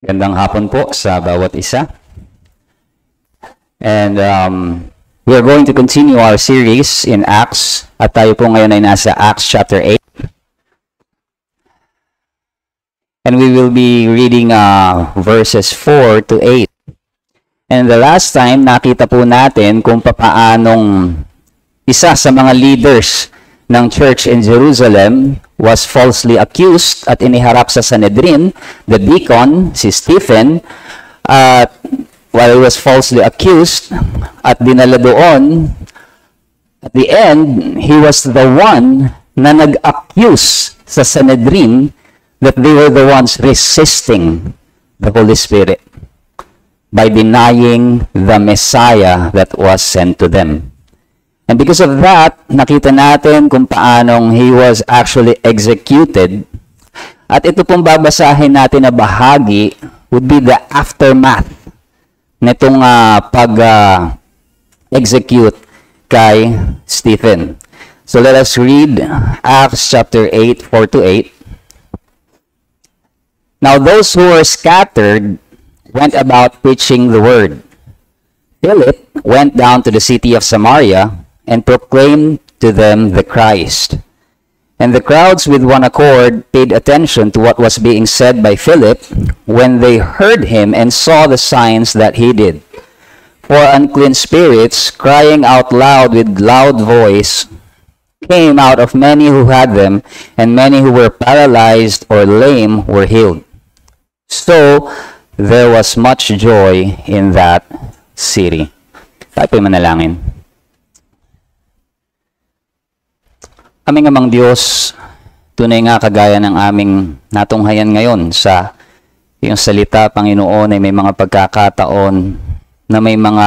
Gandang hapon po sa bawat isa. And we are going to continue our series in Acts. At tayo po ngayon ay nasa Acts chapter 8. And we will be reading verses 4 to 8. And the last time, nakita po natin kung paanong isa sa mga leaders ng church in Jerusalem was falsely accused at iniharap sa Sanhedrin, the deacon, si Stephen, while he was falsely accused at dinala doon, at the end, he was the one na nag-accuse sa Sanhedrin that they were the ones resisting the Holy Spirit by denying the Messiah that was sent to them. And because of that, nakita natin kung paanong he was actually executed. At ito pong babasahin natin na bahagi would be the aftermath nitong pag-execute kay Stephen. So let us read Acts chapter 8, 4 to 8. Now those who were scattered went about preaching the word. Philip went down to the city of Samaria and proclaimed to them the Christ. And the crowds with one accord paid attention to what was being said by Philip when they heard him and saw the signs that he did. For unclean spirits, crying out loud with loud voice, came out of many who had them, and many who were paralyzed or lame were healed. So there was much joy in that city. Tayo po'y manalangin. Aming amang Diyos, tunay nga kagaya ng aming natunghayan ngayon sa iyong salita, Panginoon, ay may mga pagkakataon na may mga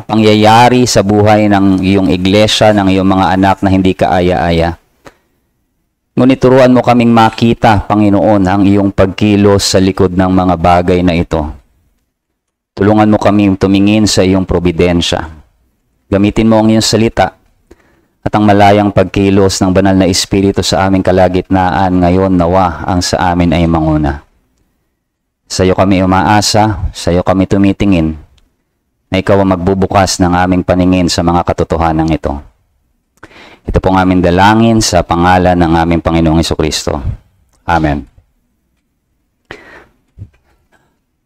pangyayari sa buhay ng iyong iglesia, ng iyong mga anak na hindi kaaya-aya. Ngunit turuan mo kaming makita, Panginoon, ang iyong pagkilos sa likod ng mga bagay na ito. Tulungan mo kaming tumingin sa iyong probidensya. Gamitin mo ang iyong salita at ang malayang pagkilos ng banal na Espiritu sa aming kalagitnaan ngayon, nawa ang sa amin ay manguna. Sa iyo kami umaasa, sa iyo kami tumitingin, na ikaw ang magbubukas ng aming paningin sa mga katotohanan ito. Ito pong aming dalangin sa pangalan ng aming Panginoong Hesukristo. Amen.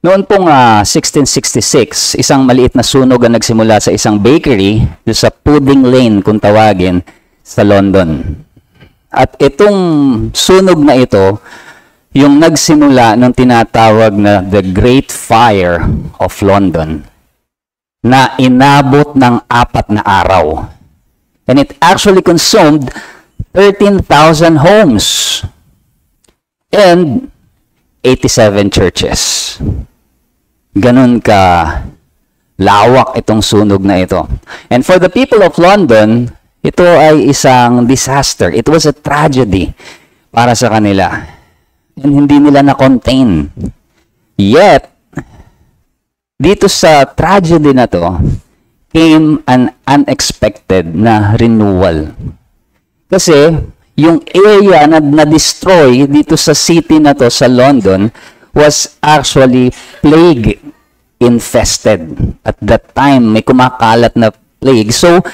Noon pong 1666, isang maliit na sunog ang nagsimula sa isang bakery doon sa Pudding Lane, kung tawagin, sa London. At itong sunog na ito, yung nagsimula ng tinatawag na The Great Fire of London, na inabot ng 4 na araw. And it actually consumed 13,000 homes and 87 churches. Ganun ka lawak itong sunog na ito. And for the people of London, ito ay isang disaster. It was a tragedy para sa kanila. And hindi nila na-contain. Yet, dito sa tragedy na to, came an unexpected na renewal. Kasi, yung area na na-destroy dito sa city na to, sa London, was actually plague infested. At that time, may kumakalat na plague. So,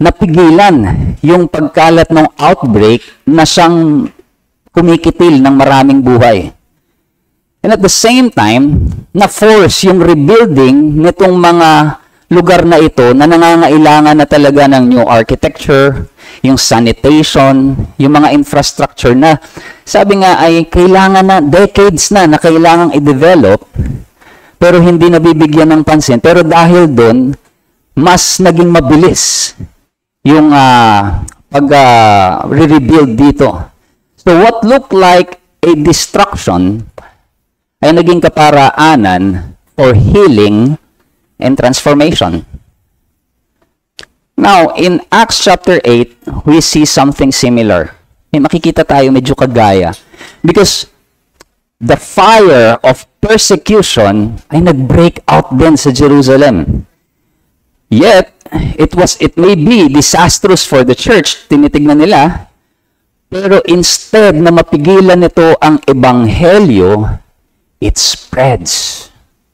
napigilan yung pagkalat ng outbreak na siyang kumikitil ng maraming buhay. And at the same time, na-force yung rebuilding nitong mga lugar na ito na nangangailangan na talaga ng new architecture, yung sanitation, yung mga infrastructure na sabi nga ay kailangan na, decades na kailangang i-develop, pero hindi nabibigyan ng pansin. Pero dahil doon, mas naging mabilis yung pag-rebuild dito. So what looked like a destruction ay naging kaparaanan for healing and transformation. Now, in Acts chapter 8, we see something similar. May makikita tayo medyo kagaya. Because the fire of persecution ay nag-break out din sa Jerusalem. Yet, it may be disastrous for the church, tinitignan nila, pero instead na mapigilan nito ang ebanghelyo, it spreads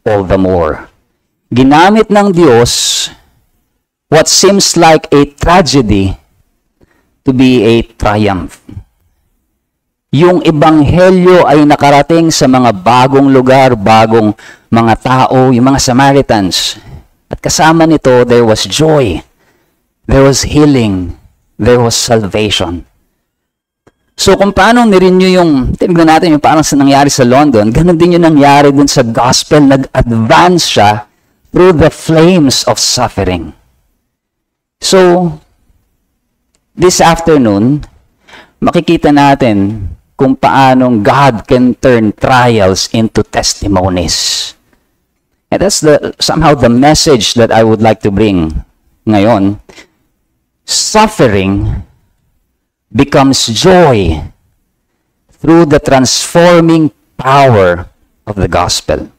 all the more. Ginamit ng Diyos what seems like a tragedy to be a triumph. Yung ebanghelyo ay nakarating sa mga bagong lugar, bagong mga tao, yung mga Samaritans. At kasama nito, there was joy, there was healing, there was salvation. So kung paano nirenew yung, tingnan natin yung parang nangyari sa London, ganun din yung nangyari dun sa gospel, nag-advance siya through the flames of suffering. So, this afternoon, makikita natin kung paanong God can turn trials into testimonies. And that's somehow the message that I would like to bring ngayon. Suffering becomes joy through the transforming power of the gospel.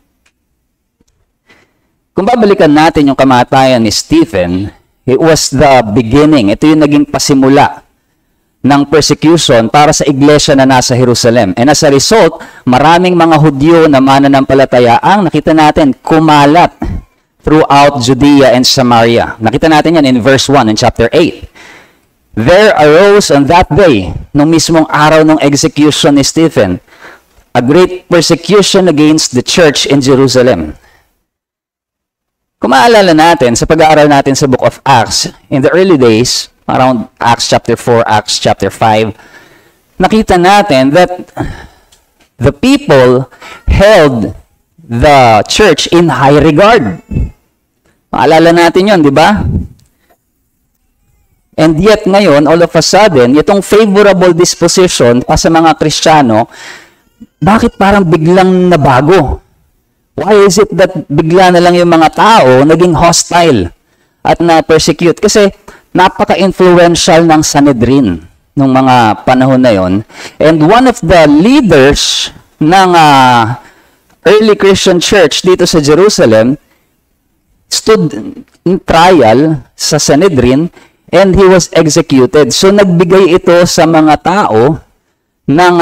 Kung babalikan natin yung kamatayan ni Stephen, it was the beginning. Ito yung naging pasimula ng persecution para sa iglesia na nasa Jerusalem. And as a result, maraming mga Hudyo na mananampalataya ang nakita natin kumalat throughout Judea and Samaria. Nakita natin yan in verse 1 in chapter 8. There arose on that day, nung mismong araw ng execution ni Stephen, a great persecution against the church in Jerusalem. Kung maalala natin sa pag-aaral natin sa book of Acts, in the early days, around Acts chapter 4, Acts chapter 5, nakita natin that the people held the church in high regard. Maalala natin yon, di ba? And yet ngayon, all of a sudden, itong favorable disposition sa mga Kristiyano, bakit parang biglang nabago? Why is it that bigla na lang yung mga tao naging hostile at na-persecute? Kasi napaka-influential ng Sanhedrin nung mga panahon na yon. And one of the leaders ng early Christian church dito sa Jerusalem stood in trial sa Sanhedrin and he was executed. So nagbigay ito sa mga tao ng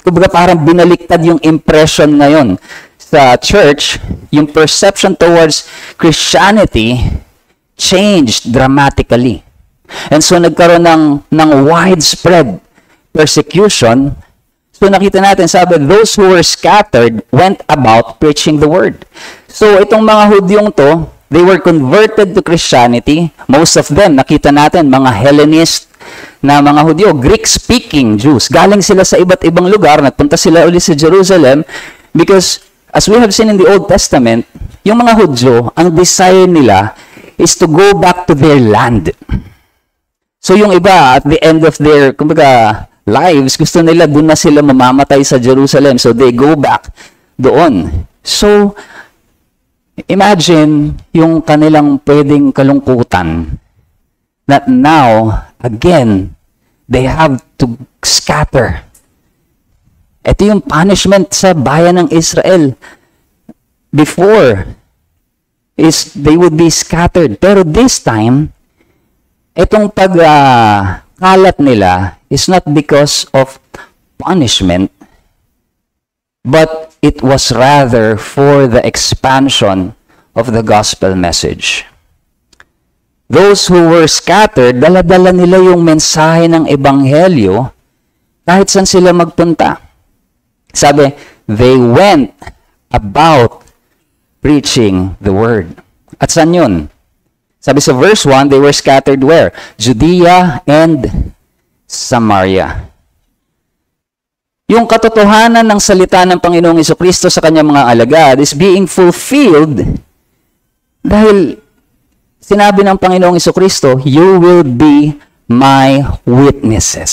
kumbaga parang binaliktad yung impression ngayon sa church, yung perception towards Christianity changed dramatically. And so nagkaroon ng widespread persecution. So nakita natin, sabi, those who were scattered went about preaching the word. So itong mga Hudyong to, they were converted to Christianity. Most of them, nakita natin, mga Hellenist na mga Hudyo, Greek-speaking Jews. Galing sila sa iba't ibang lugar, nagpunta sila ulit sa Jerusalem because as we have seen in the Old Testament, yung mga Hudyo, ang desire nila is to go back to their land. So yung iba, at the end of their, kumbaga, lives, gusto nila, doon na sila mamamatay sa Jerusalem. So they go back doon. So, imagine yung kanilang pwedeng kalungkutan that now, again, they have to scatter. Ito yung punishment sa bayan ng Israel. Before, is they would be scattered. Pero this time, itong pagkalat nila is not because of punishment, but it was rather for the expansion of the gospel message. Those who were scattered, dala-dala nila yung mensahe ng ebanghelyo kahit saan sila magpunta. Sabi, they went about preaching the word. At saan yun? Sabi sa verse 1, they were scattered where? Judea and Samaria. Yung katotohanan ng salita ng Panginoong Jesucristo sa kanyang mga alagad is being fulfilled dahil sinabi ng Panginoong Jesucristo, you will be my witnesses.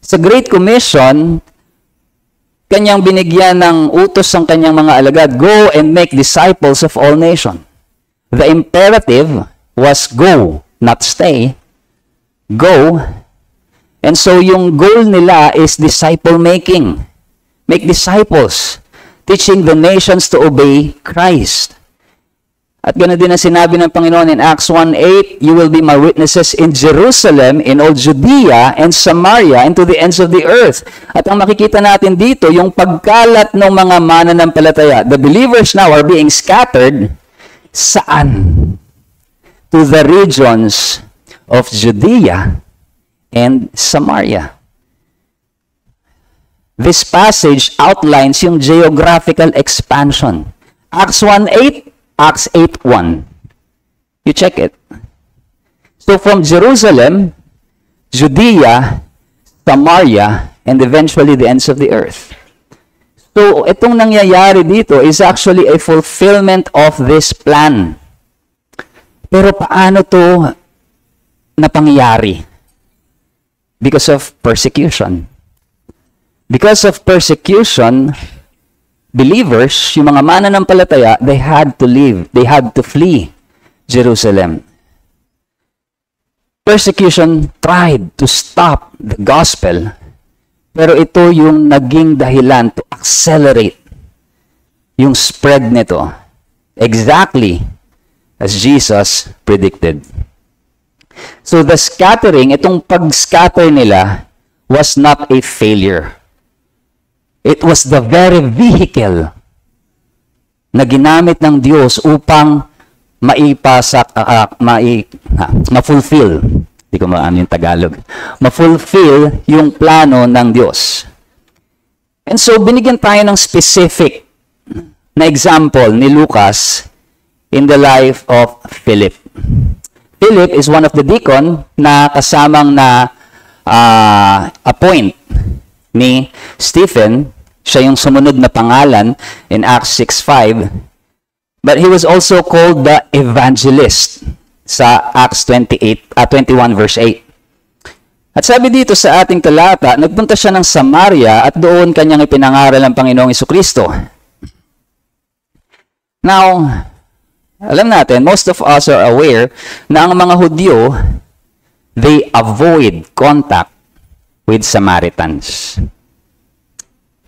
Sa Great Commission, kanyang binigyan ng utos ang kanyang mga alagad, go and make disciples of all nations. The imperative was go, not stay. Go. And so yung goal nila is disciple making. Make disciples, teaching the nations to obey Christ. At ganoon din ang sinabi ng Panginoon in Acts 1:8, "You will be my witnesses in Jerusalem, in all Judea, and Samaria, and to the ends of the earth." At ang makikita natin dito, yung pagkalat ng mga mananampalataya. The believers now are being scattered. Saan? To the regions of Judea and Samaria. This passage outlines yung geographical expansion. Acts 1:8, Acts 8:1. You check it. So from Jerusalem, Judea, Samaria, and eventually the ends of the earth. So itong nangyayari dito is actually a fulfillment of this plan. Pero paano to napangyari? Because of persecution. Because of persecution, believers, yung mga mananampalataya, they had to leave. They had to flee Jerusalem. Persecution tried to stop the gospel, pero ito yung naging dahilan to accelerate yung spread nito. Exactly as Jesus predicted. So the scattering, itong pag-scatter nila, was not a failure. It was the very vehicle na ginamit ng Diyos upang ma-fulfill. Hindi ko maano yung Tagalog. Ma-fulfill yung plano ng Diyos. And so, binigyan tayo ng specific na example ni Lucas in the life of Philip. Philip is one of the deacon na kasamang na appoint ni Stephen. Siya yung sumunod na pangalan in Acts 6:5. But he was also called the evangelist sa Acts 21 verse 8. At sabi dito sa ating talata, nagpunta siya ng Samaria at doon kanyang ipinangaral ang Panginoong Jesucristo. Now, alam natin, most of us are aware na ang mga Hudyo, they avoid contact with Samaritans.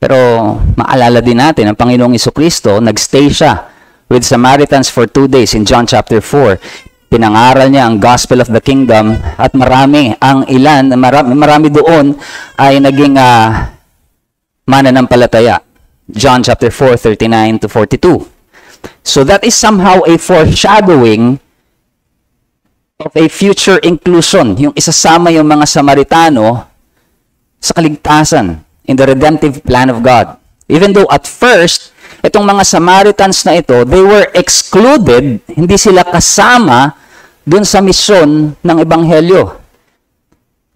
Pero maalala din natin, ang Panginoong Jesucristo, nagstay siya with Samaritans for 2 days in John chapter 4. Pinangaral niya ang gospel of the kingdom at marami doon ay naging mananampalataya. John chapter 4, 39 to 42. So that is somehow a foreshadowing of a future inclusion. Yung isasama yung mga Samaritano sa kaligtasan in the redemptive plan of God. Even though at first, itong mga Samaritans na ito, they were excluded, hindi sila kasama dun sa misyon ng Ebanghelyo.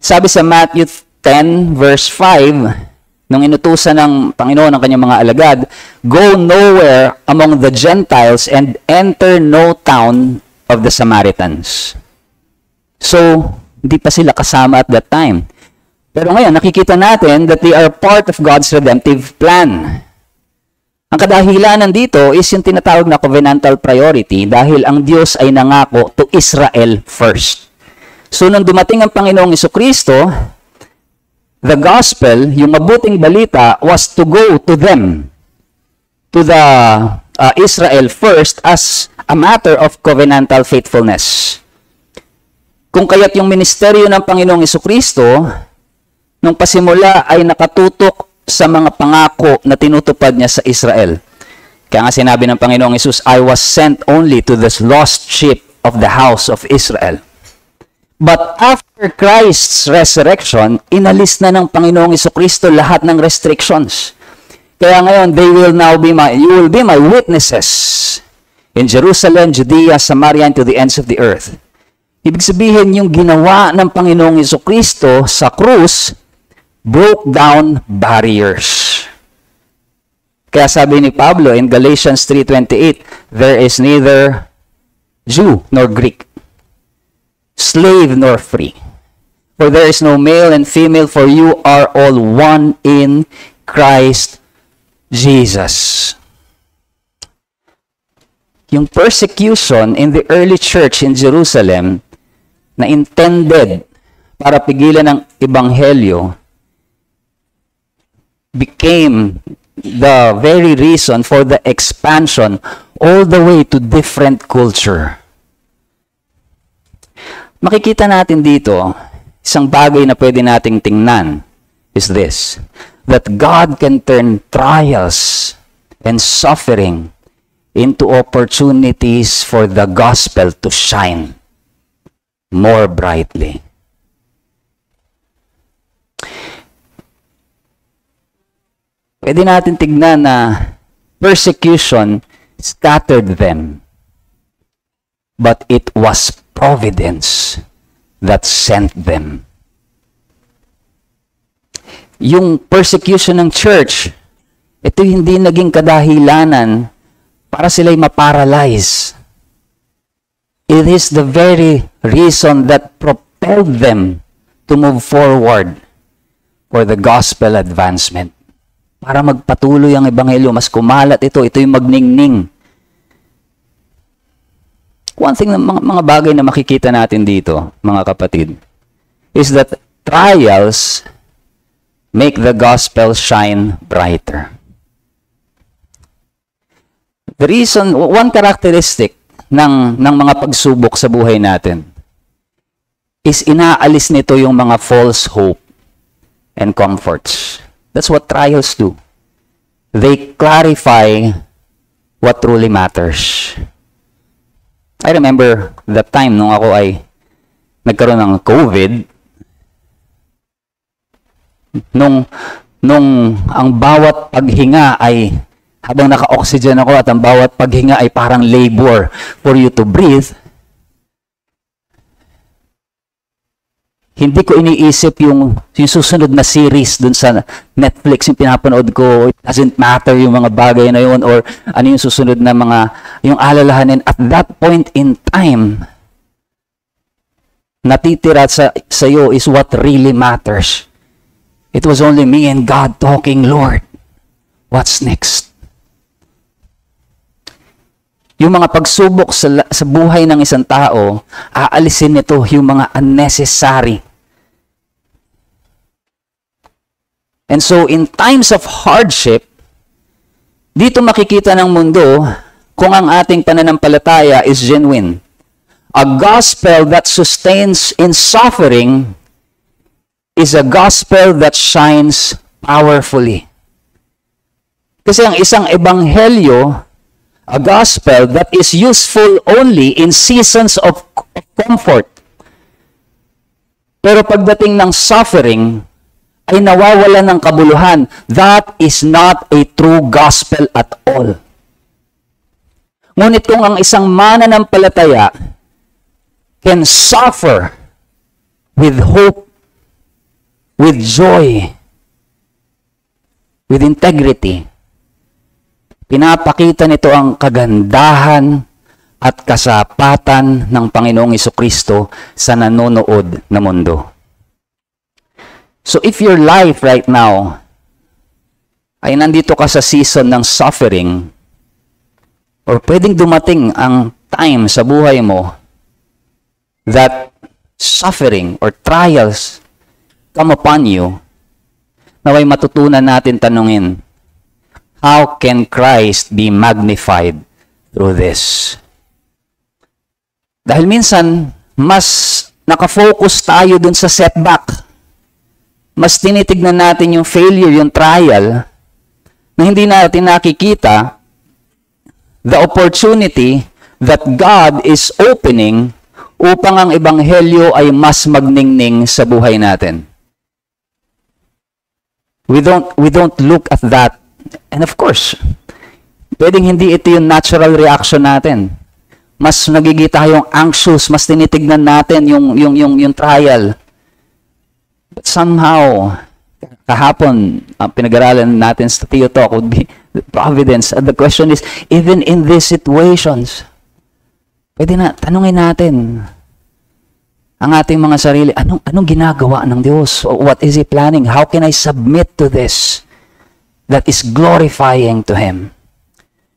Sabi sa Matthew 10 verse 5, nung inutusan ng Panginoon ng kanyang mga alagad, "Go nowhere among the Gentiles and enter no town of the Samaritans." So, hindi pa sila kasama at that time. Pero ngayon, nakikita natin that they are part of God's redemptive plan. Ang kadahilanan dito is yung tinatawag na covenantal priority dahil ang Diyos ay nangako to Israel first. So, nung dumating ang Panginoong Jesucristo, the gospel, yung mabuting balita, was to go to them, to the Israel first as a matter of covenantal faithfulness. Kung kaya't yung ministeryo ng Panginoong Jesucristo, nung pasimula ay nakatutok sa mga pangako na tinutupad niya sa Israel. Kaya nga sinabi ng Panginoong Hesus, "I was sent only to this lost sheep of the house of Israel." But after Christ's resurrection, inalis na ng Panginoong Jesucristo lahat ng restrictions. Kaya ngayon, you will be my witnesses in Jerusalem, Judea, Samaria, and to the ends of the earth. Ibig sabihin, yung ginawa ng Panginoong Jesucristo sa krus, broke down barriers. Kaya sabi ni Pablo in Galatians 3:28, "There is neither Jew nor Greek, slave nor free. For there is no male and female, for you are all one in Christ Jesus." Yung persecution in the early church in Jerusalem na intended para pigilan ang ebanghelyo became the very reason for the expansion all the way to different culture. Makikita natin dito, isang bagay na pwede nating tingnan is this, that God can turn trials and suffering into opportunities for the gospel to shine more brightly. Pwede natin tignan na persecution scattered them, but it was providence that sent them. Yung persecution ng church, ito hindi naging kadahilanan para sila'y maparalyze. It is the very reason that propelled them to move forward for the gospel advancement. Para magpatuloy ang ebanghelyo, mas kumalat ito yung magningning. One thing, mga bagay na makikita natin dito, mga kapatid, is that trials make the gospel shine brighter. The reason, one characteristic ng mga pagsubok sa buhay natin is inaalis nito yung mga false hope and comforts. That's what trials do. They clarify what truly matters. I remember that time nung ako ay nagkaroon ng COVID, nung ang bawat paghinga ay, habang naka-oxygen ako at ang bawat paghinga ay parang labor for you to breathe, hindi ko iniisip yung susunod na series dun sa Netflix yung pinapanood ko. It doesn't matter yung mga bagay na yun or ano yung susunod na yung alalahanin. At that point in time, natitira sa iyo is what really matters. It was only me and God talking, Lord, what's next? Yung mga pagsubok sa buhay ng isang tao, aalisin nito yung mga unnecessary. And so, in times of hardship, dito makikita ng mundo kung ang ating pananampalataya is genuine. A gospel that sustains in suffering is a gospel that shines powerfully. Kasi ang isang ebanghelyo, a gospel that is useful only in seasons of comfort. Pero pagdating ng suffering, ay nawawala ng kabuluhan. That is not a true gospel at all. Ngunit kung ang isang mananampalataya can suffer with hope, with joy, with integrity, pinapakita nito ang kagandahan at kasapatan ng Panginoong Jesucristo sa nanonood na mundo. So if your life right now ay nandito ka sa season ng suffering, or pwedeng dumating ang time sa buhay mo that suffering or trials come upon you, naway matutunan natin tanungin, how can Christ be magnified through this? Dahil minsan, mas nakafocus tayo dun sa setback. Mas tinitignan natin yung failure, yung trial, na hindi natin nakikita the opportunity that God is opening upang ang ebanghelyo ay mas magningning sa buhay natin. We don't look at that. And of course, pwedeng hindi ito yung natural reaction natin. Mas nagigita tayong anxious, mas tinitignan natin yung trial. But somehow, kahapon, pinag-aralan natin sa Theo Talk would be providence. And the question is, even in these situations, pwede na, tanungin natin ang ating mga sarili, anong ginagawa ng Diyos? What is He planning? How can I submit to this that is glorifying to Him?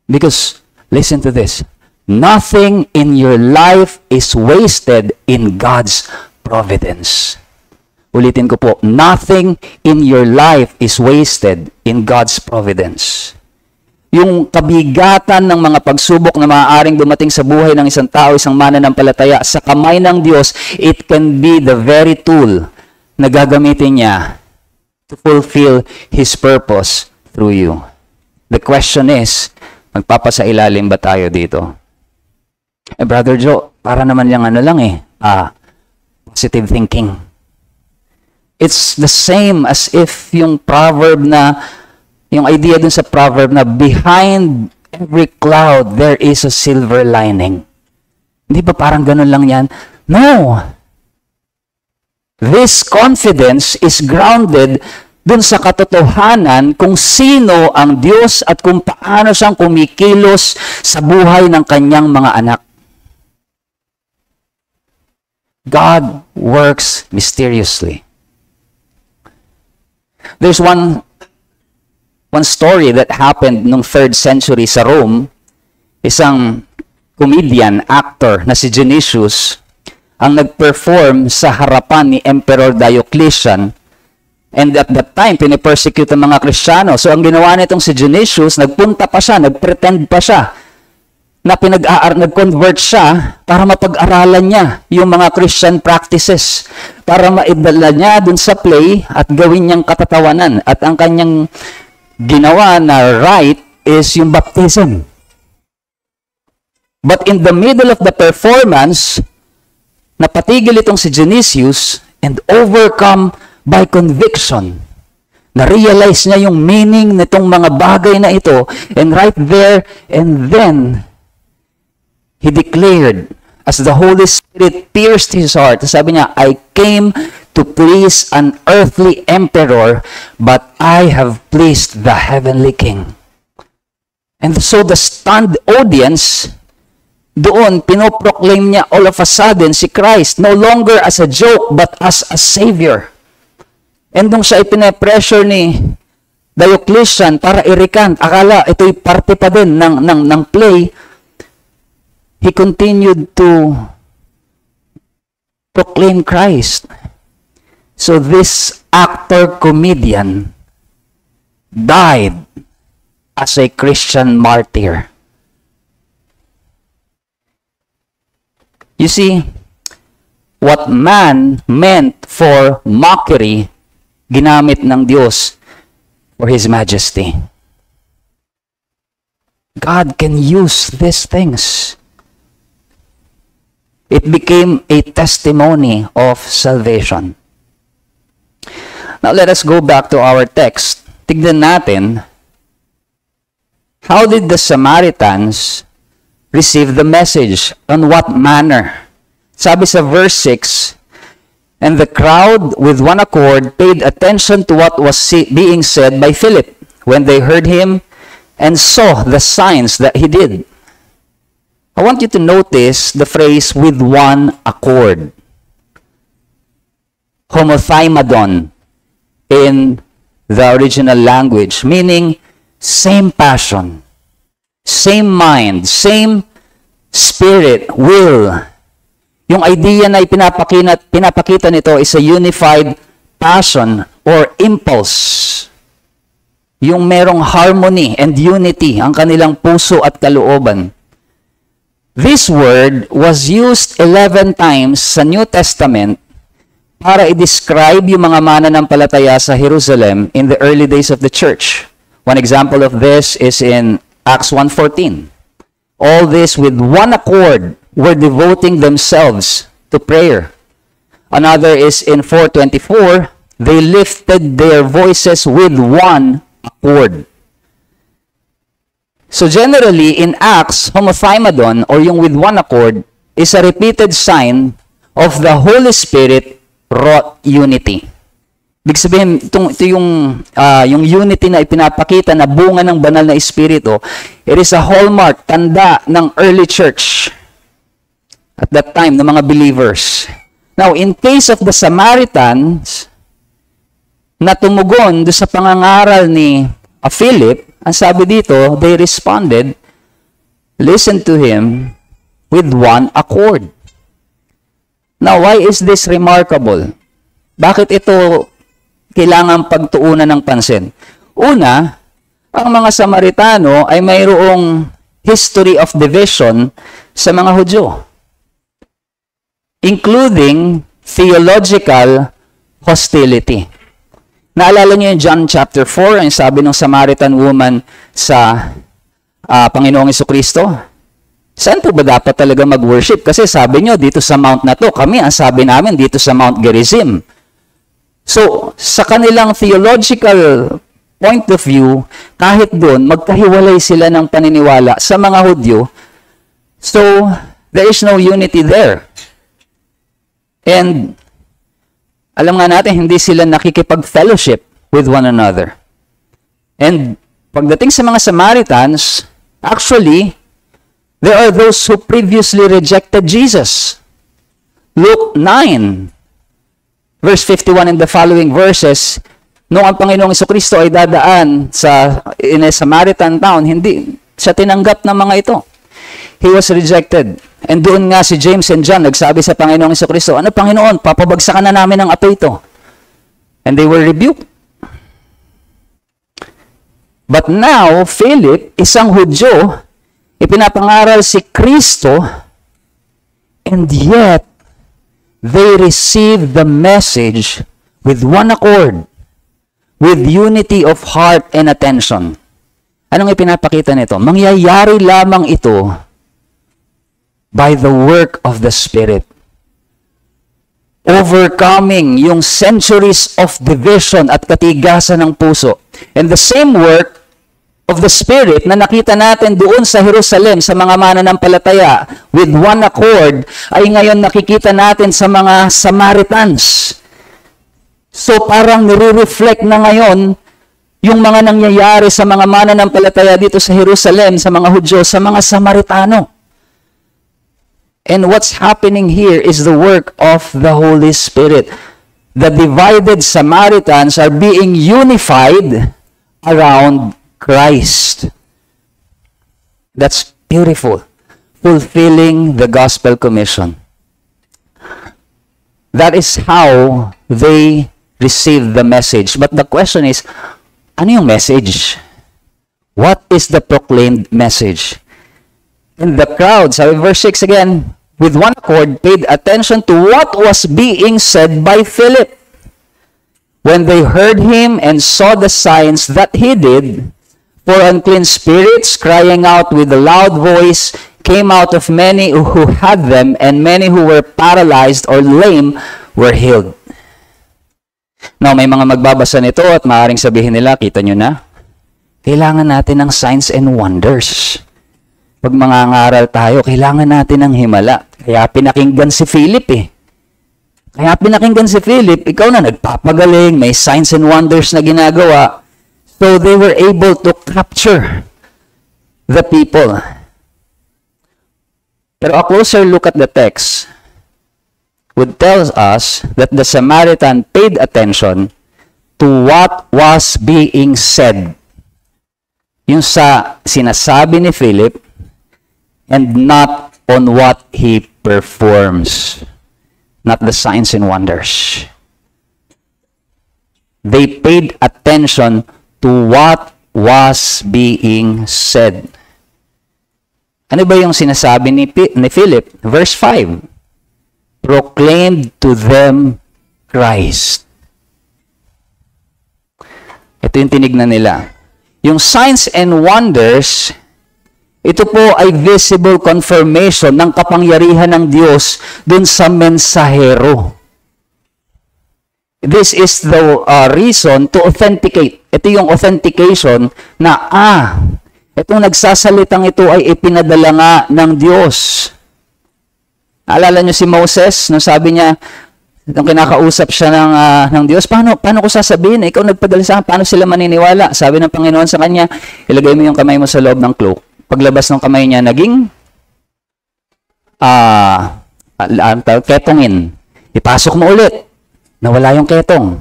Because, listen to this, nothing in your life is wasted in God's providence. Ulitin ko po, nothing in your life is wasted in God's providence. yung kabigatan ng mga pagsubok na maaaring dumating sa buhay ng isang tao, isang mananampalataya, sa kamay ng Diyos, it can be the very tool na gagamitin niya to fulfill His purpose through you. The question is, magpapasailalim ba tayo dito? Brother Joe, para naman yung positive thinking. It's the same as if yung proverb na, yung idea dun sa proverb na behind every cloud, there is a silver lining. Hindi ba parang ganun lang yan? No! This confidence is grounded dun sa katotohanan kung sino ang Diyos at kung paano siyang kumikilos sa buhay ng kanyang mga anak. God works mysteriously. There's one story that happened nung 3rd century sa Rome. Isang comedian, actor na si Dionysius ang nag-perform sa harapan ni Emperor Diocletian. And at that time, pinipersecute ang mga Kristiyano. So ang ginawa nitong si Dionysius, nagpunta pa siya, nagpretend pa siya na nag-convert siya para mapag-aralan niya yung mga Christian practices, para maidala niya dun sa play at gawin niyang katatawanan. At ang kanyang ginawa na right is yung baptism. But in the middle of the performance, napatigil itong si Dionysius and overcome by conviction. Na-realize niya yung meaning nitong mga bagay na ito, and right there and then, he declared, as the Holy Spirit pierced his heart, sabi niya, I came to please an earthly emperor, but I have pleased the heavenly king. And so the stunned audience, doon, pinoproclaim niya all of a sudden si Christ, no longer as a joke, but as a Savior. And nung siya ipine-pressure ni Diocletian para i-recant, akala ito'y parte pa din ng play, he continued to proclaim Christ. So this actor-comedian died as a Christian martyr. You see, what man meant for mockery, ginamit ng Diyos for His majesty. God can use these things. It became a testimony of salvation. Now let us go back to our text. Tignan natin, how did the Samaritans receive the message? On what manner? Sabi sa verse 6, and the crowd with one accord paid attention to what was being said by Philip when they heard him and saw the signs that he did. I want you to notice the phrase with one accord. Homothymadon in the original language, meaning same passion, same mind, same spirit, will. Yung idea na pinapakita nito is a unified passion or impulse. Yung merong harmony and unity ang kanilang puso at kalooban. This word was used 11 times sa New Testament para i-describe yung mga mananampalataya sa Jerusalem in the early days of the church. One example of this is in Acts 1:14. All this with one accord were devoting themselves to prayer. Another is in 4:24, they lifted their voices with one accord. So generally, in Acts, homothymadon, or yung with one accord, is a repeated sign of the Holy Spirit wrought unity. Ibig sabihin, ito yung unity na ipinapakita na bunga ng banal na Espiritu, it is a hallmark, tanda ng early church at that time, ng mga believers. Now, in case of the Samaritans, na tumugon doon sa pangangaral ni Philip, ang sabi dito, they responded, listen to him with one accord. Now, why is this remarkable? Bakit ito kailangan pagtuunan ng pansin? Una, ang mga Samaritano ay mayroong history of division sa mga Hudyo, including theological hostility. Naalala niyo yung John chapter 4, ang sabi ng Samaritan woman sa Panginoong Jesucristo? Saan po ba dapat talaga mag-worship? Kasi sabi niyo, dito sa mount na to, kami ang sabi namin dito sa Mount Gerizim. So, sa kanilang theological point of view, kahit doon, magkahiwalay sila ng paniniwala sa mga Hudyo. So, there is no unity there. And, alam nga natin, hindi sila nakikipag-fellowship with one another. And, pagdating sa mga Samaritans, actually, there are those who previously rejected Jesus. Luke 9, verse 51 and the following verses, nung ang Panginoong Jesucristo ay dadaan in a Samaritan town, hindi siya tinanggap ng mga ito. He was rejected. And doon nga si James and John nagsabi sa Panginoong Jesucristo, ano Panginoon, papabagsakan na namin ng apo ito. And they were rebuked. But now, Philip, isang Hudyo, ipinapangaral si Kristo, and yet, they received the message with one accord, with unity of heart and attention. Anong ipinapakita nito? Mangyayari lamang ito by the work of the Spirit. Overcoming yung centuries of division at katigasan ng puso. And the same work of the Spirit na nakita natin doon sa Jerusalem sa mga mananampalataya with one accord ay ngayon nakikita natin sa mga Samaritans. So parang nire-reflect na ngayon yung mga nangyayari sa mga mananampalataya dito sa Jerusalem, sa mga Hudyo, sa mga Samaritano. And what's happening here is the work of the Holy Spirit. The divided Samaritans are being unified around Christ. That's beautiful. Fulfilling the gospel commission. That is how they receive the message. But the question is, ano yung message? What is the proclaimed message? And the crowd, sabi verse 6 again, with one accord paid attention to what was being said by Philip. When they heard him and saw the signs that he did, for unclean spirits, crying out with a loud voice, came out of many who had them, and many who were paralyzed or lame were healed. Now, may mga magbabasa nito at maaaring sabihin nila, kita nyo na, kailangan natin ng signs and wonders. Pag mangangaral tayo, kailangan natin ng himala. Kaya pinakinggan si Philip ikaw na nagpapagaling, may signs and wonders na ginagawa. So they were able to capture the people. Pero a closer look at the text would tell us that the Samaritan paid attention to what was being said. Yung sa sinasabi ni Philip and not on what he performs. Not the signs and wonders. They paid attention to what was being said. Ano ba yung sinasabi ni Philip? Verse 5. Proclaimed to them Christ. Ito yung tinignan nila. Yung signs and wonders, ito po ay visible confirmation ng kapangyarihan ng Diyos dun sa mensahero. This is the reason to authenticate. Ito yung authentication na, itong nagsasalitang ito ay ipinadala nga ng Diyos. Alala nyo si Moses, nung sabi niya, nung kinakausap siya ng Diyos, paano ko sasabihin? Ikaw nagpadala sa akin, paano sila maniniwala? Sabi ng Panginoon sa kanya, ilagay mo yung kamay mo sa loob ng cloak. Paglabas ng kamay niya, naging ketongin. Ipasok mo ulit. Nawala yung ketong.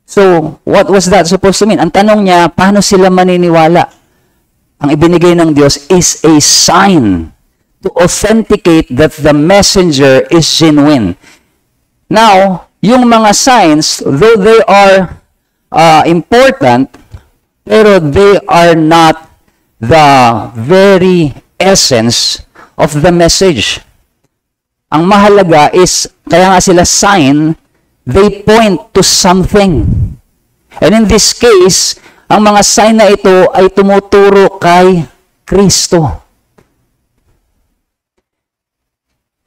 So, what was that supposed to mean? Ang tanong niya, paano sila maniniwala? Ang ibinigay ng Diyos is a sign to authenticate that the messenger is genuine. Now, yung mga signs, though they are important, Pero they are not the very essence of the message. Ang mahalaga is, kaya nga sila sign, they point to something. And in this case, ang mga sign na ito ay tumuturo kay Kristo.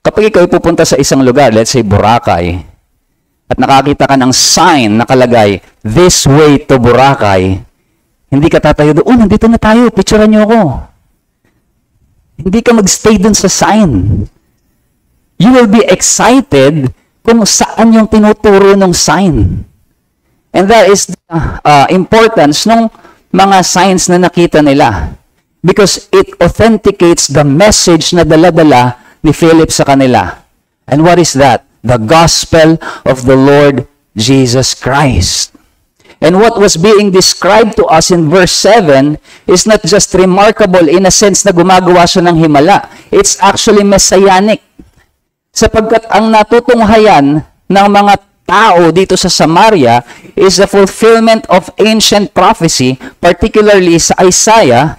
Kapag ikaw pupunta sa isang lugar, let's say Boracay, at nakakita ka ng sign nakalagay, this way to Boracay, hindi ka tatayo doon, oh, nandito na tayo, picturean niyo ako. Hindi ka magstay dun sa sign. You will be excited kung saan yung tinuturo ng sign. And that is the importance ng mga signs na nakita nila. Because it authenticates the message na dala-dala ni Philip sa kanila. And what is that? The gospel of the Lord Jesus Christ. And what was being described to us in verse 7 is not just remarkable in a sense na gumagawa siya ng himala. It's actually messianic. Sapagkat ang natutunghayan ng mga tao dito sa Samaria is the fulfillment of ancient prophecy, particularly sa Isaiah,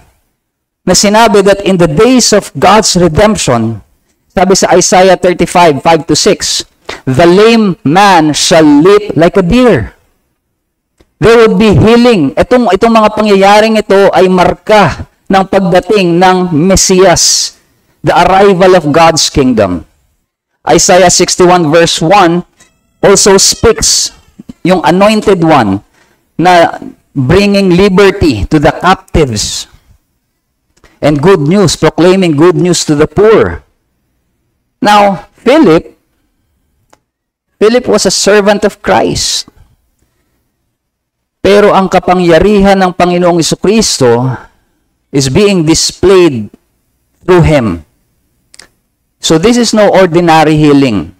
na sinabi that in the days of God's redemption, sabi sa Isaiah 35, 5-6, the lame man shall leap like a deer. There will be healing. Itong mga pangyayaring ito ay marka ng pagdating ng Mesias, the arrival of God's kingdom. Isaiah 61 verse 1 also speaks yung anointed one na bringing liberty to the captives and good news, proclaiming good news to the poor. Now, Philip was a servant of Christ. Pero ang kapangyarihan ng Panginoong Jesucristo is being displayed through him. So this is no ordinary healing.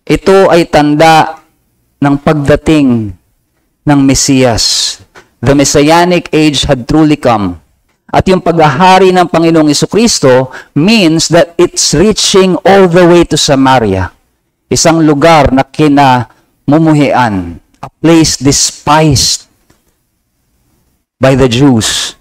Ito ay tanda ng pagdating ng Mesiyas. The Messianic age had truly come. At yung paghahari ng Panginoong Jesucristo means that it's reaching all the way to Samaria. Isang lugar na kinamumuhian. A place despised by the Jews.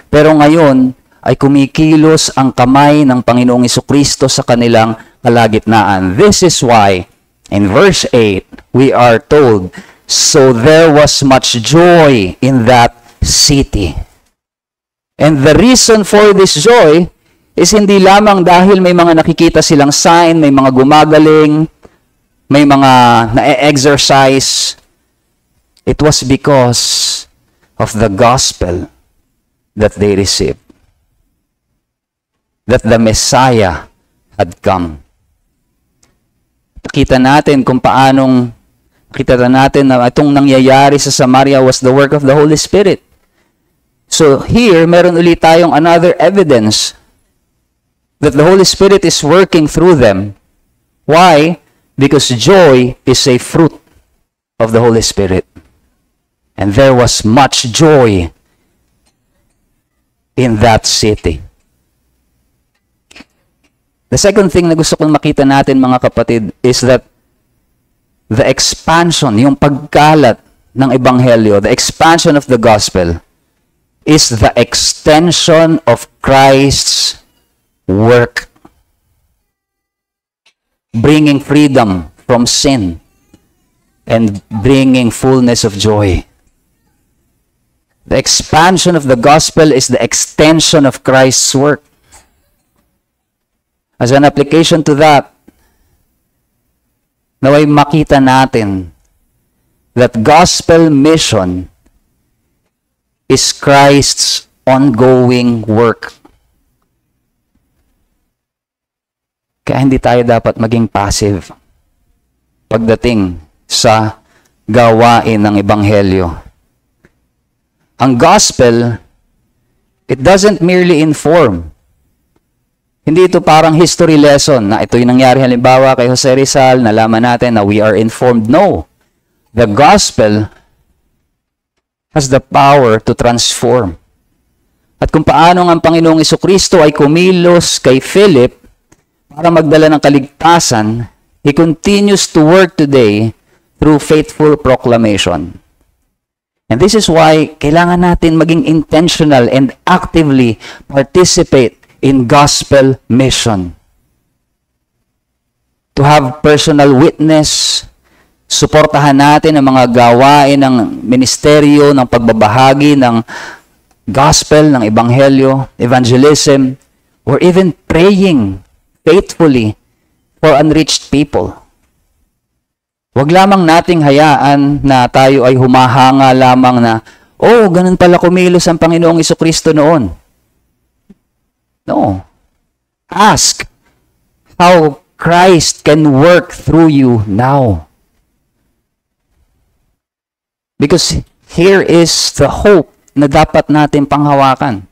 Pero ngayon ay kumikilos ang kamay ng Panginoong Jesucristo sa kanilang kalagitnaan. This is why in verse 8 we are told, so there was much joy in that city. And the reason for this joy is hindi lamang dahil may mga nakikita silang sign, may mga gumagaling, may mga na-exercise. It was because of the gospel that they received. That the Messiah had come. Kita natin kung paanong, kita natin na itong nangyayari sa Samaria was the work of the Holy Spirit. So here, meron ulit tayong another evidence that the Holy Spirit is working through them. Why? Because joy is a fruit of the Holy Spirit. And there was much joy in that city. The second thing na gusto kong makita natin, mga kapatid, is that the expansion, yung pagkalat ng Ebanghelyo, the expansion of the gospel, is the extension of Christ's work. Bringing freedom from sin and bringing fullness of joy. The expansion of the gospel is the extension of Christ's work. As an application to that, naway makita natin that gospel mission is Christ's ongoing work. Kaya hindi tayo dapat maging passive pagdating sa gawain ng Ebanghelyo. Ang gospel, it doesn't merely inform. Hindi ito parang history lesson na ito yung nangyari halimbawa kay Jose Rizal, nalaman natin na we are informed. No. The gospel has the power to transform. At kung paano ang Panginoong Jesucristo ay kumilos kay Philip para magdala ng kaligtasan, He continues to work today through faithful proclamation. And this is why kailangan natin maging intentional and actively participate in gospel mission. To have personal witness, suportahan natin ang mga gawain ng ministeryo, ng pagbabahagi ng gospel, ng ebanghelyo, evangelism, or even praying faithfully for unreached people. Huwag lamang nating hayaan na tayo ay humahanga lamang na, oh, ganun pala kumilos ang Panginoong Jesucristo noon. No. Ask how Christ can work through you now. Because here is the hope na dapat natin panghawakan.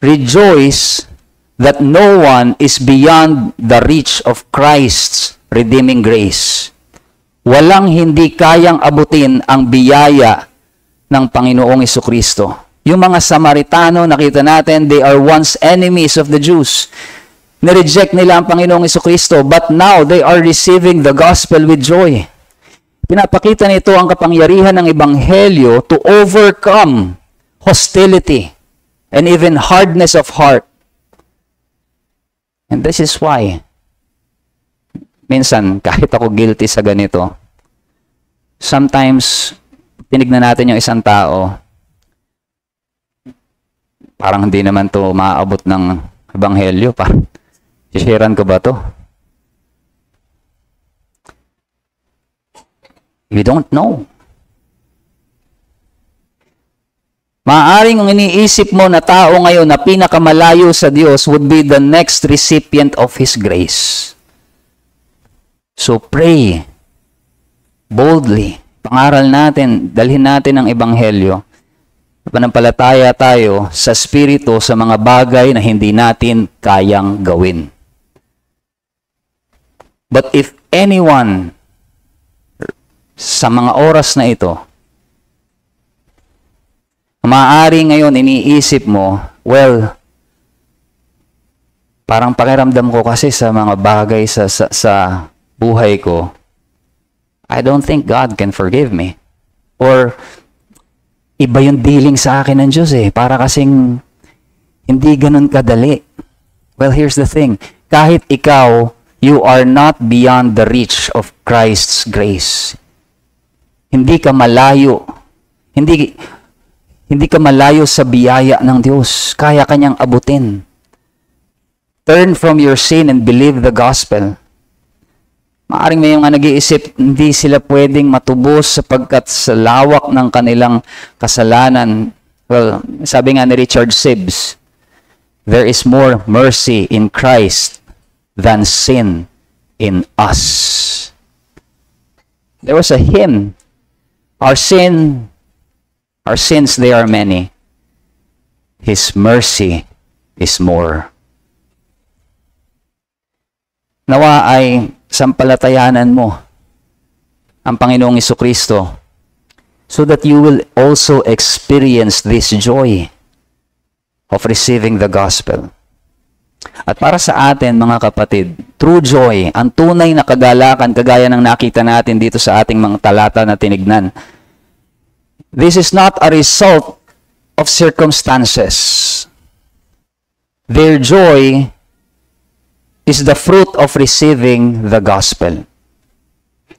Rejoice that no one is beyond the reach of Christ's redeeming grace. Walang hindi kayang abutin ang biyaya ng Panginoong Jesucristo. Yung mga Samaritano, nakita natin, they are once enemies of the Jews. Nireject nila ang Panginoong Jesucristo, but now they are receiving the gospel with joy. Pinapakita nito ang kapangyarihan ng Ebanghelyo to overcome hostility and even hardness of heart. And this is why minsan, kahit ako guilty sa ganito, sometimes, tinignan natin yung isang tao, parang hindi naman to maaabot ng ebanghelyo pa. Sisharean ko ba to? You don't know. Maaaring ang iniisip mo na tao ngayon na pinakamalayo sa Diyos would be the next recipient of His grace. So pray boldly. Pangaral natin, dalhin natin ang ebanghelyo. Panampalataya tayo sa Espiritu sa mga bagay na hindi natin kayang gawin. But if anyone sa mga oras na ito, maaari ngayon iniisip mo, well, parang pakiramdam ko kasi sa mga bagay sa buhay ko, I don't think God can forgive me. Or, iba yung dealing sa akin ng Diyos eh. Para kasing hindi ganun kadali. Well, here's the thing. Kahit ikaw, you are not beyond the reach of Christ's grace. Hindi ka malayo. Hindi ka malayo sa biyaya ng Diyos. Kaya kanyang abutin. Turn from your sin and believe the gospel. Maaring may mga nag-iisip, hindi sila pwedeng matubos sapagkat sa lawak ng kanilang kasalanan. Well, sabi nga ni Richard Sibbes, there is more mercy in Christ than sin in us. There was a hymn, our sins, they are many. His mercy is more. Nawa ay sampalatayanan mo ang Panginoong Jesucristo so that you will also experience this joy of receiving the gospel. At para sa atin, mga kapatid, true joy, ang tunay na kagalakan, kagaya ng nakita natin dito sa ating mga talata na tinignan. This is not a result of circumstances. Their joy is the fruit of receiving the gospel.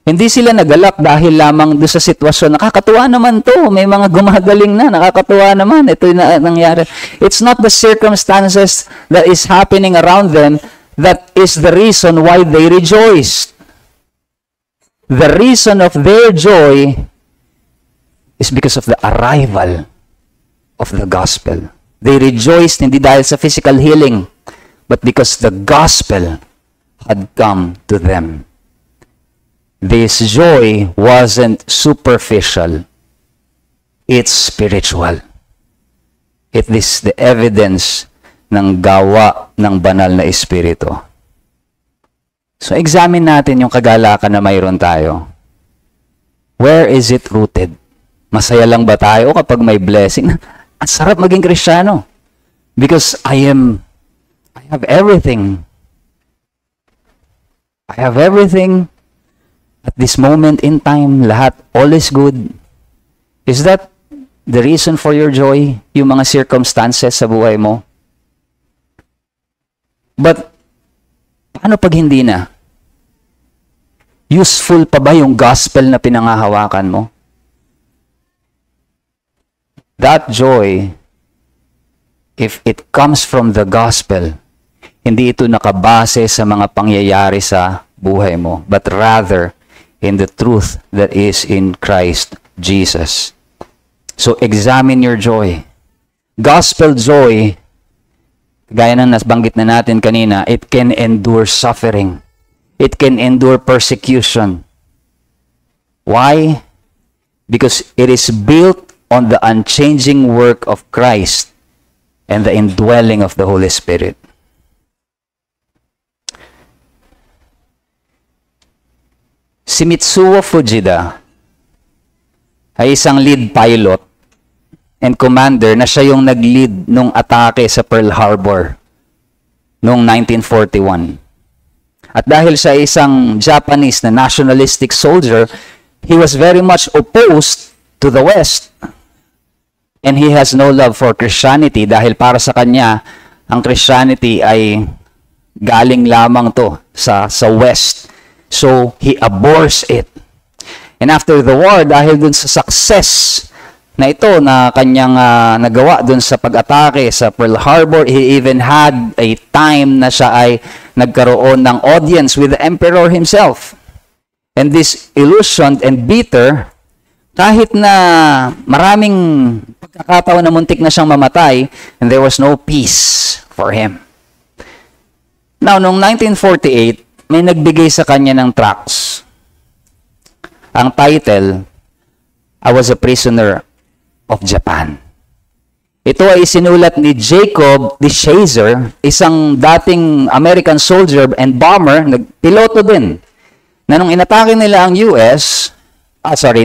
Hindi sila nagalak dahil lamang doon sa sitwasyon. Nakakatuwa naman to. May mga gumagaling na. Nakakatuwa naman. Ito yung nangyari. It's not the circumstances that is happening around them that is the reason why they rejoiced. The reason of their joy is because of the arrival of the gospel. They rejoiced hindi dahil sa physical healing, but because the gospel had come to them. This joy wasn't superficial. It's spiritual. It is the evidence ng gawa ng banal na Espiritu. So, examine natin yung kagalakan na mayroon tayo. Where is it rooted? Masaya lang ba tayo kapag may blessing? Ang sarap maging Kristiyano. Because I have everything. I have everything. At this moment in time, lahat, all is good. Is that the reason for your joy? Yung mga circumstances sa buhay mo? But, paano pag hindi na? Useful pa ba yung gospel na pinangahawakan mo? That joy, if it comes from the gospel, hindi ito nakabase sa mga pangyayari sa buhay mo, but rather in the truth that is in Christ Jesus. So, examine your joy. Gospel joy, gaya ng nabanggit na natin kanina, it can endure suffering. It can endure persecution. Why? Because it is built on the unchanging work of Christ and the indwelling of the Holy Spirit. Si Mitsuo Fujita ay isang lead pilot and commander na siya yung nag-lead nung atake sa Pearl Harbor noong 1941. At dahil siya isang Japanese na nationalistic soldier, he was very much opposed to the West. And he has no love for Christianity dahil para sa kanya, ang Christianity ay galing lamang to sa West. So, he abhors it. And after the war, dahil dun sa success na ito na kanyang nagawa dun sa pag-atake sa Pearl Harbor, he even had a time na siya ay nagkaroon ng audience with the emperor himself. And this illusioned and bitter, kahit na maraming pagkakataon na muntik na siyang mamatay, and there was no peace for him. Now, noong 1948, may nagbigay sa kanya ng tracts. Ang title, I Was a Prisoner of Japan. Ito ay isinulat ni Jacob de Shazer, isang dating American soldier and bomber, nagpiloto din, na nung inatake nila ang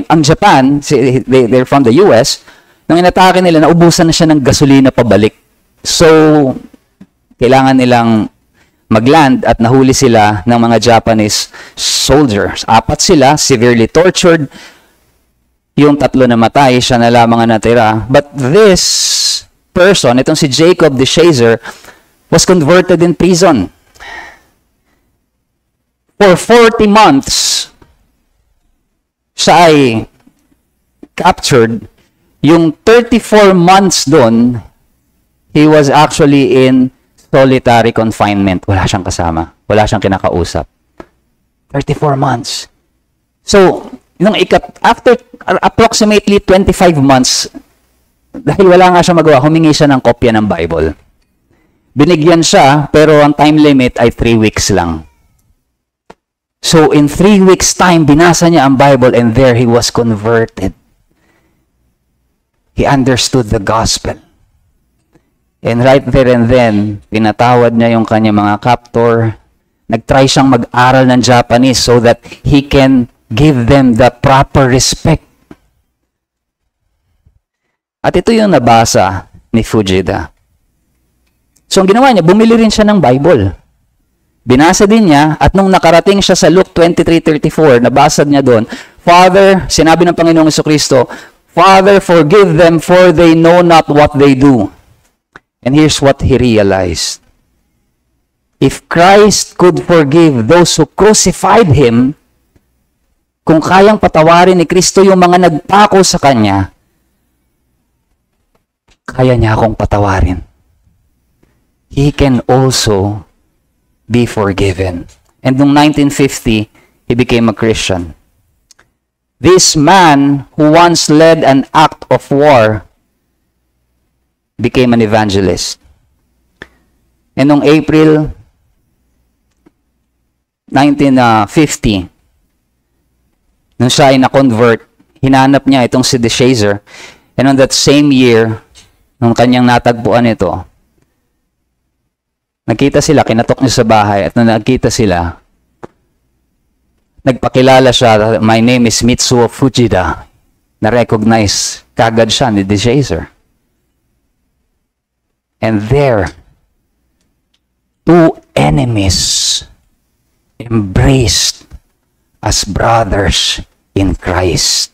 ang Japan, they're from the US, nung inatake nila, naubusan na siya ng gasolina pabalik. So, kailangan nilang mag-land at nahuli sila ng mga Japanese soldiers. 4 sila, severely tortured. Yung 3 namatay, siya na lamang ang natira. But this person, itong si Jacob de Shazer, was converted in prison. For 40 months, siya ay captured. Yung 34 months doon, he was actually in solitary confinement. Wala siyang kasama. Wala siyang kinakausap. 34 months. So, after approximately 25 months, dahil wala nga siya magawa, humingi siya ng kopya ng Bible. Binigyan siya, pero ang time limit ay 3 weeks lang. So, in 3 weeks time, binasa niya ang Bible and there he was converted. He understood the gospel. And right there and then, pinatawad niya yung kanyang mga captor. Nag-try siyang mag-aral ng Japanese so that he can give them the proper respect. At ito yung nabasa ni Fujita. So, ang ginawa niya, bumili rin siya ng Bible. Binasa din niya, at nung nakarating siya sa Luke 23:34, nabasa niya doon, Father, sinabi ng Panginoong Jesucristo, Father, forgive them for they know not what they do. And here's what he realized. If Christ could forgive those who crucified Him, kung kayang patawarin ni Kristo yung mga nagpako sa Kanya, kaya niya akong patawarin. He can also be forgiven. And noong 1950, he became a Christian. This man who once led an act of war became an evangelist. And noong April 1950, nung siya ay na-convert, hinanap niya itong si de Shazer. And on that same year, nung kanyang natagpuan ito, nagkita sila, kinatok niya sa bahay, at nung nagkita sila, nagpakilala siya, my name is Mitsuo Fujita. Na-recognize kagad siya ni de Shazer. And there, 2 enemies embraced as brothers in Christ.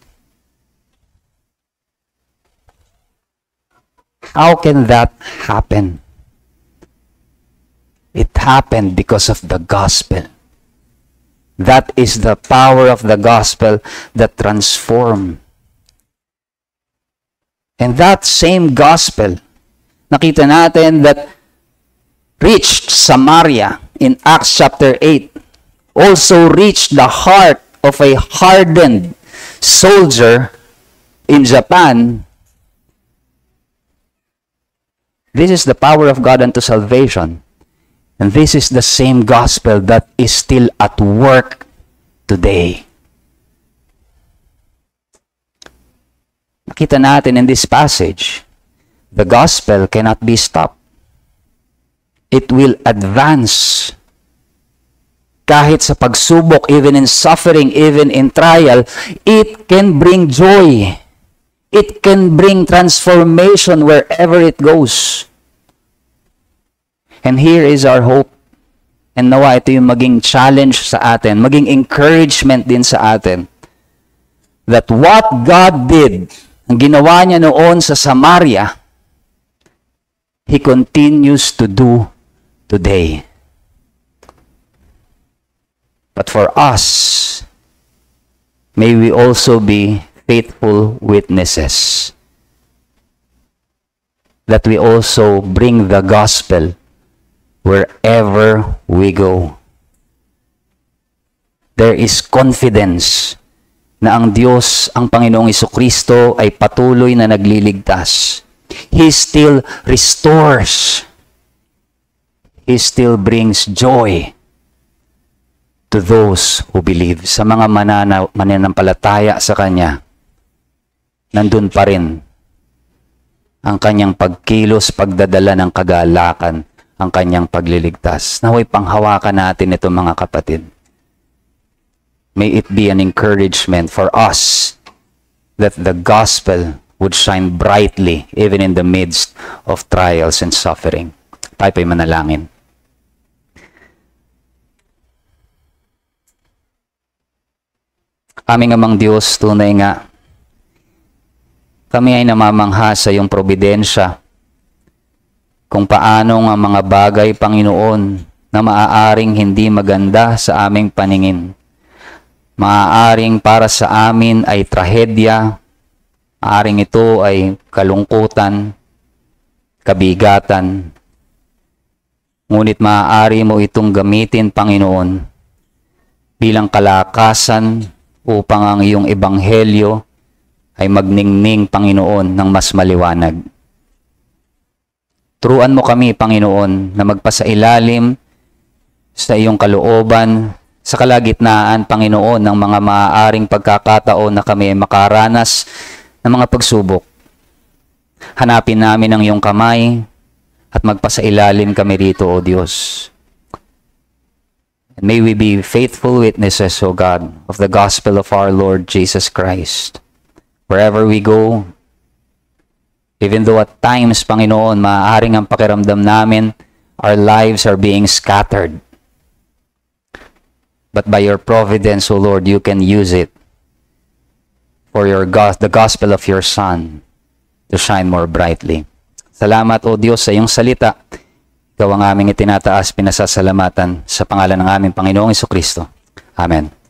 How can that happen? It happened because of the gospel. That is the power of the gospel that transforms. And that same gospel, nakita natin that reached Samaria in Acts chapter 8, also reached the heart of a hardened soldier in Japan. This is the power of God unto salvation. And this is the same gospel that is still at work today. Nakita natin in this passage, the gospel cannot be stopped. It will advance. Kahit sa pagsubok, even in suffering, even in trial, it can bring joy. It can bring transformation wherever it goes. And here is our hope. And nawa ito yung maging challenge sa atin, maging encouragement din sa atin. That what God did, ang ginawa niya noon sa Samaria, He continues to do today. But for us, may we also be faithful witnesses. That we also bring the gospel wherever we go. There is confidence na ang Diyos, ang Panginoong Jesucristo ay patuloy na nagliligtas. He still restores. He still brings joy to those who believe. Sa mga mananampalataya sa Kanya, nandun pa rin ang Kanyang pagkilos, pagdadala ng kagalakan, ang Kanyang pagliligtas. Naway panghawakan natin ito mga kapatid. May it be an encouragement for us that the gospel would shine brightly even in the midst of trials and suffering. Tayo po'y manalangin. Aming Amang Diyos, tunay nga, kami ay namamangha sa iyong probidensya kung paano ang mga bagay, Panginoon, na maaaring hindi maganda sa aming paningin. Maaaring para sa amin ay trahedya, maaaring ito ay kalungkutan, kabigatan. Ngunit maaari mo itong gamitin, Panginoon, bilang kalakasan upang ang iyong ebanghelyo ay magningning, Panginoon, ng mas maliwanag. Turuan mo kami, Panginoon, na magpasailalim sa iyong kalooban, sa kalagitnaan, Panginoon, ng mga maaaring pagkakataon na kami ay makaranas ng mga pagsubok. Hanapin namin ang iyong kamay at magpasailalim kami rito, O Diyos. And may we be faithful witnesses, O God, of the gospel of our Lord Jesus Christ. Wherever we go, even though at times, Panginoon, maaaring ang pakiramdam namin, our lives are being scattered. But by your providence, O Lord, you can use it for the gospel of your Son to shine more brightly. Salamat, O Diyos, sa iyong salita. Ikaw ang aming itinataas, pinasasalamatan sa pangalan ng aming Panginoong Jesucristo. Amen.